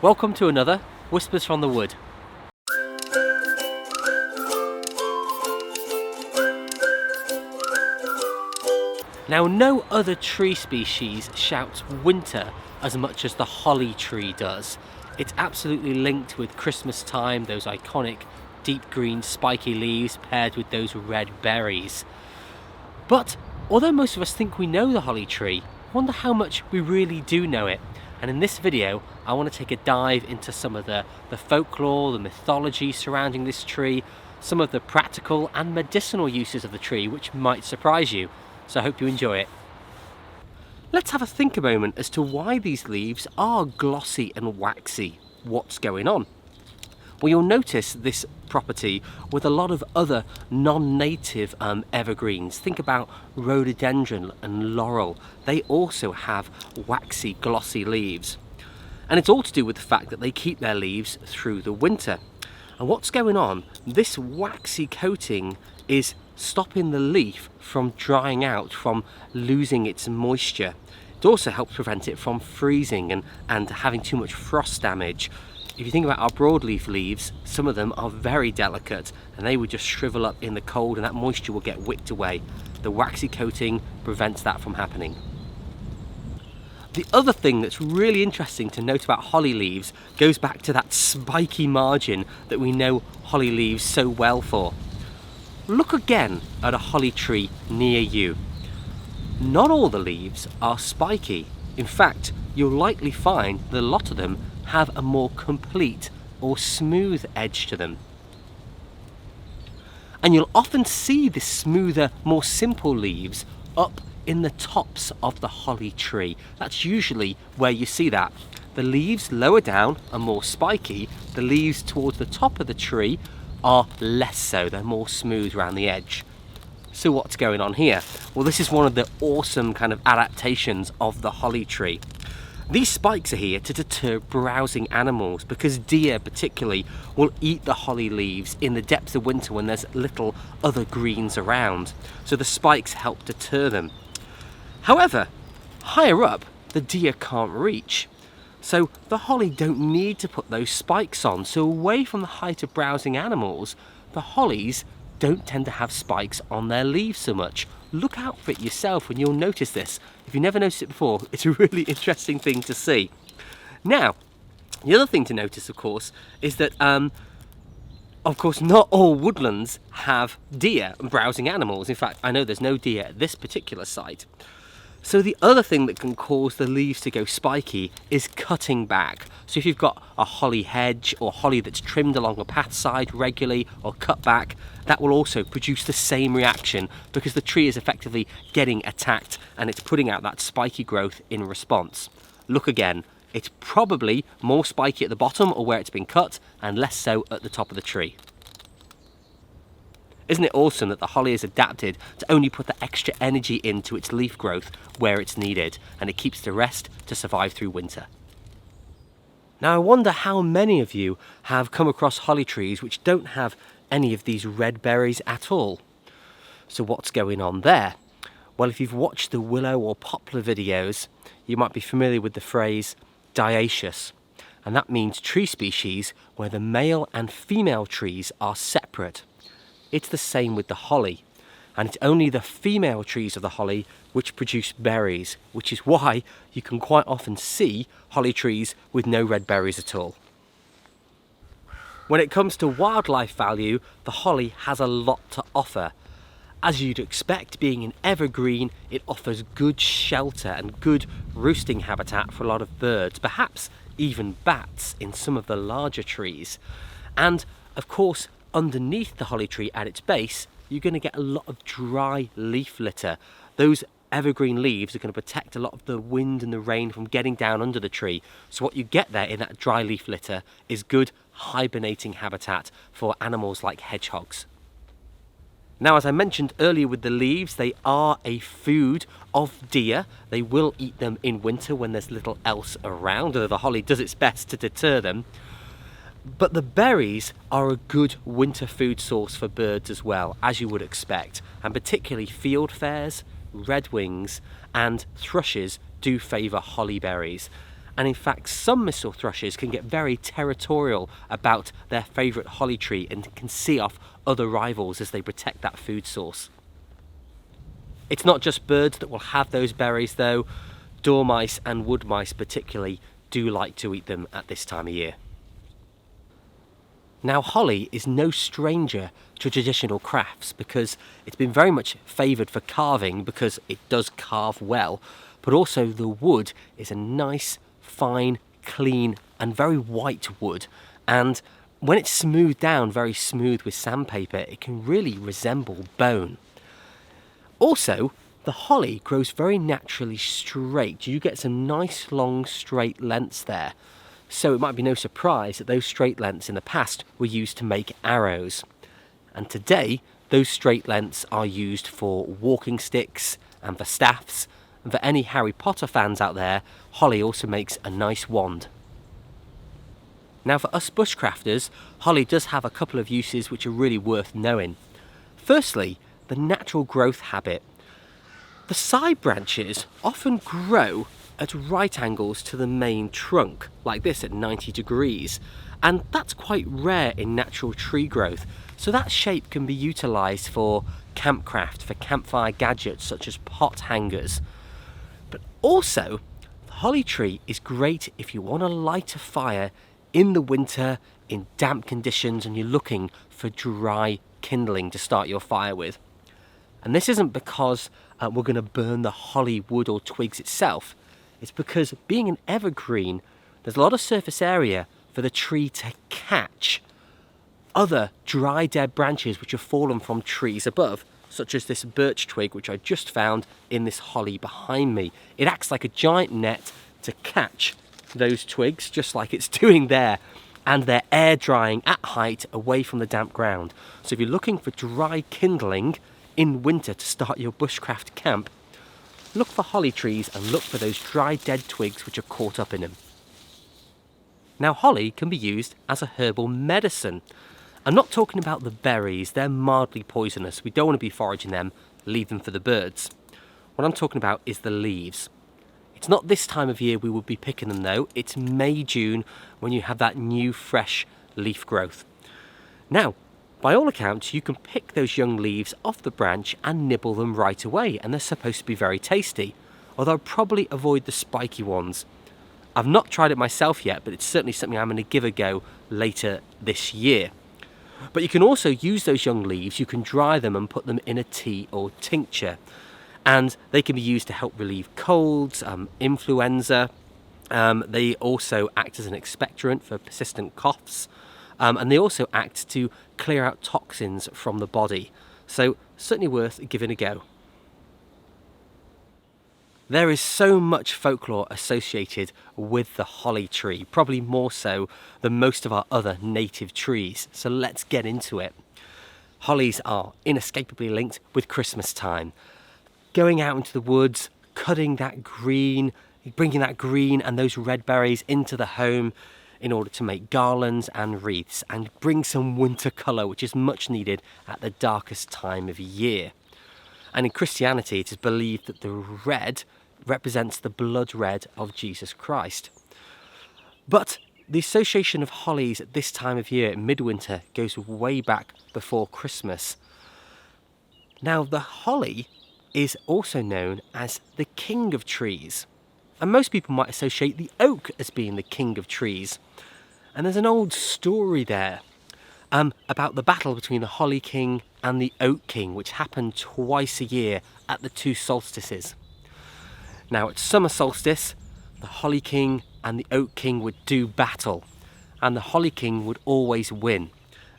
Welcome to another Whispers from the Wood. Now, no other tree species shouts winter as much as the holly tree does. It's absolutely linked with Christmas time, those iconic deep green spiky leaves paired with those red berries. But although most of us think we know the holly tree, I wonder how much we really do know it. And in this video, I want to take a dive into some of the folklore, the mythology surrounding this tree, some of the practical and medicinal uses of the tree, which might surprise you. So I hope you enjoy it. Let's have a think a moment as to why these leaves are glossy and waxy. What's going on? Well, you'll notice this property with a lot of other non-native evergreens. Think about rhododendron and laurel. They also have waxy, glossy leaves. And it's all to do with the fact that they keep their leaves through the winter. And what's going on? This waxy coating is stopping the leaf from drying out, from losing its moisture. It also helps prevent it from freezing and having too much frost damage. If you think about our broadleaf leaves, some of them are very delicate and they would just shrivel up in the cold and that moisture will get wicked away. The waxy coating prevents that from happening. The other thing that's really interesting to note about holly leaves goes back to that spiky margin that we know holly leaves so well for. Look again at a holly tree near you. Not all the leaves are spiky. In fact, you'll likely find that a lot of them have a more complete or smooth edge to them. And you'll often see this smoother, more simple leaves up in the tops of the holly tree. That's usually where you see that. The leaves lower down are more spiky. The leaves towards the top of the tree are less so. They're more smooth around the edge. So what's going on here? Well, this is one of the awesome kind of adaptations of the holly tree. These spikes are here to deter browsing animals because deer particularly will eat the holly leaves in the depths of winter when there's little other greens around. So the spikes help deter them. However, higher up, the deer can't reach. So the holly don't need to put those spikes on. So away from the height of browsing animals, the hollies don't tend to have spikes on their leaves so much. Look out for it yourself and you'll notice this. If you've never noticed it before, it's a really interesting thing to see. Now, the other thing to notice, of course, is that not all woodlands have deer and browsing animals. In fact, I know there's no deer at this particular site. So the other thing that can cause the leaves to go spiky is cutting back. So if you've got a holly hedge or holly that's trimmed along a path side regularly or cut back, that will also produce the same reaction because the tree is effectively getting attacked and it's putting out that spiky growth in response. Look again, it's probably more spiky at the bottom or where it's been cut and less so at the top of the tree. Isn't it awesome that the holly is adapted to only put the extra energy into its leaf growth where it's needed, and it keeps the rest to survive through winter? Now I wonder how many of you have come across holly trees which don't have any of these red berries at all. So what's going on there? Well, if you've watched the willow or poplar videos, you might be familiar with the phrase dioecious, and that means tree species where the male and female trees are separate. It's the same with the holly, and it's only the female trees of the holly which produce berries, which is why you can quite often see holly trees with no red berries at all. When it comes to wildlife value, the holly has a lot to offer. As you'd expect, being an evergreen, it offers good shelter and good roosting habitat for a lot of birds, perhaps even bats in some of the larger trees. And of course, underneath the holly tree at its base, you're going to get a lot of dry leaf litter. Those evergreen leaves are going to protect a lot of the wind and the rain from getting down under the tree. So what you get there in that dry leaf litter is good hibernating habitat for animals like hedgehogs. Now, as I mentioned earlier with the leaves, they are a food of deer. They will eat them in winter when there's little else around, although the holly does its best to deter them. But the berries are a good winter food source for birds as well, as you would expect, and particularly fieldfares, redwings and thrushes do favour holly berries. And in fact, some missile thrushes can get very territorial about their favourite holly tree and can see off other rivals as they protect that food source. It's not just birds that will have those berries though. Dormice and wood mice particularly do like to eat them at this time of year. Now, holly is no stranger to traditional crafts because it's been very much favoured for carving because it does carve well, but also the wood is a nice, fine, clean and very white wood, and when it's smoothed down very smooth with sandpaper, it can really resemble bone. Also, the holly grows very naturally straight. You get some nice long straight lengths there. So it might be no surprise that those straight lengths in the past were used to make arrows. And today, those straight lengths are used for walking sticks and for staffs. And for any Harry Potter fans out there, holly also makes a nice wand. Now, for us bushcrafters, holly does have a couple of uses which are really worth knowing. Firstly, the natural growth habit. The side branches often grow at right angles to the main trunk, like this at 90 degrees, and that's quite rare in natural tree growth, so that shape can be utilised for campcraft, for campfire gadgets such as pot hangers. But also, the holly tree is great if you want to light a fire in the winter in damp conditions and you're looking for dry kindling to start your fire with. And this isn't because we're going to burn the holly wood or twigs itself. It's because being an evergreen, there's a lot of surface area for the tree to catch other dry dead branches which have fallen from trees above, such as this birch twig which I just found in this holly behind me. It acts like a giant net to catch those twigs, just like it's doing there, and they're air drying at height away from the damp ground. So if you're looking for dry kindling in winter to start your bushcraft camp, look for holly trees and look for those dry dead twigs which are caught up in them. Now, holly can be used as a herbal medicine. I'm not talking about the berries, they're mildly poisonous. We don't want to be foraging them, leave them for the birds. What I'm talking about is the leaves. It's not this time of year we would be picking them though, it's May, June when you have that new fresh leaf growth. Now, by all accounts, you can pick those young leaves off the branch and nibble them right away, and they're supposed to be very tasty, although I'd probably avoid the spiky ones. I've not tried it myself yet, but it's certainly something I'm going to give a go later this year. But you can also use those young leaves, you can dry them and put them in a tea or tincture, and they can be used to help relieve colds, influenza. They also act as an expectorant for persistent coughs. And they also act to clear out toxins from the body. So certainly worth giving a go. There is so much folklore associated with the holly tree, probably more so than most of our other native trees. So let's get into it. Hollies are inescapably linked with Christmas time. Going out into the woods, cutting that green, bringing that green and those red berries into the home in order to make garlands and wreaths and bring some winter colour, which is much needed at the darkest time of year. And in Christianity, it is believed that the red represents the blood red of Jesus Christ. But the association of hollies at this time of year, in midwinter, goes way back before Christmas. Now, the holly is also known as the king of trees. And most people might associate the oak as being the king of trees. And there's an old story there about the battle between the holly king and the oak king, which happened twice a year at the two solstices. Now, at summer solstice, the holly king and the oak king would do battle, and the holly king would always win.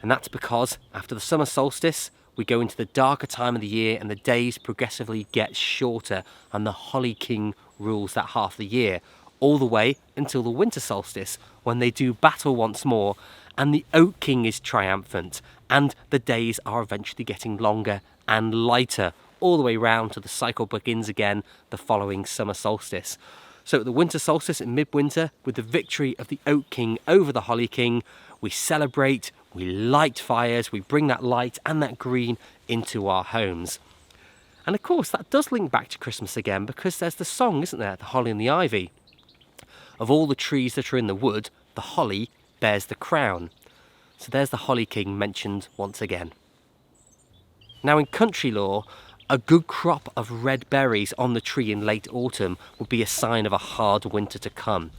And that's because after the summer solstice, we go into the darker time of the year and the days progressively get shorter, and the holly king rules that half the year, all the way until the winter solstice, when they do battle once more and the oak king is triumphant, and the days are eventually getting longer and lighter, all the way round till the cycle begins again the following summer solstice. So at the winter solstice in midwinter, with the victory of the oak king over the holly king, we celebrate, we light fires, we bring that light and that green into our homes. And of course that does link back to Christmas again, because there's the song, isn't there, The Holly and the Ivy. of all the trees that are in the wood, the holly bears the crown. So there's the Holly King mentioned once again. Now in country lore, a good crop of red berries on the tree in late autumn would be a sign of a hard winter to come.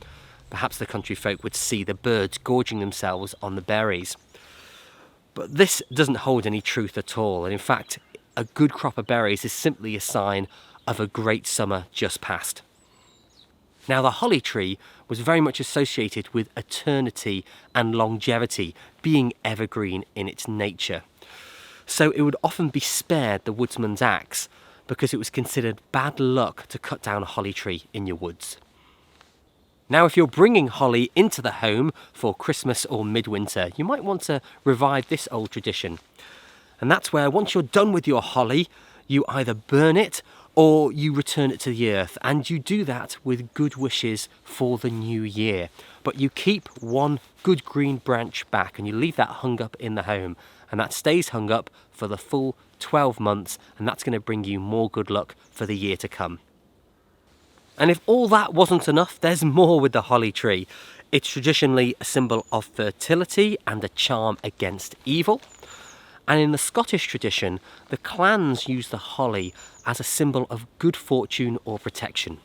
Perhaps the country folk would see the birds gorging themselves on the berries. But this doesn't hold any truth at all, and in fact, a good crop of berries is simply a sign of a great summer just past. Now the holly tree was very much associated with eternity and longevity, being evergreen in its nature. So it would often be spared the woodsman's axe because it was considered bad luck to cut down a holly tree in your woods. Now if you're bringing holly into the home for Christmas or midwinter, you might want to revive this old tradition. And that's where once you're done with your holly, you either burn it or you return it to the earth, and you do that with good wishes for the new year. But you keep one good green branch back and you leave that hung up in the home, and that stays hung up for the full 12 months, and that's going to bring you more good luck for the year to come. And if all that wasn't enough, there's more with the holly tree. It's traditionally a symbol of fertility and a charm against evil. And in the Scottish tradition, the clans use the holly as a symbol of good fortune or protection.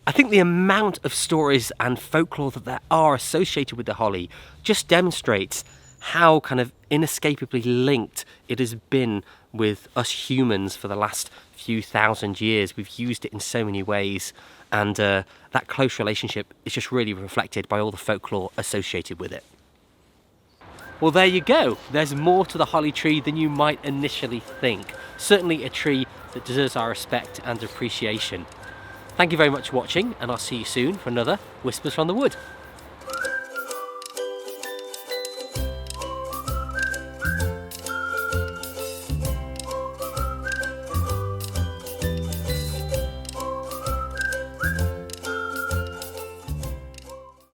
I think the amount of stories and folklore that there are associated with the holly just demonstrates how kind of inescapably linked it has been with us humans for the last few thousand years. We've used it in so many ways, and that close relationship is just really reflected by all the folklore associated with it. Well, there you go. There's more to the holly tree than you might initially think. Certainly a tree that deserves our respect and appreciation. Thank you very much for watching, and I'll see you soon for another Whispers from the Wood.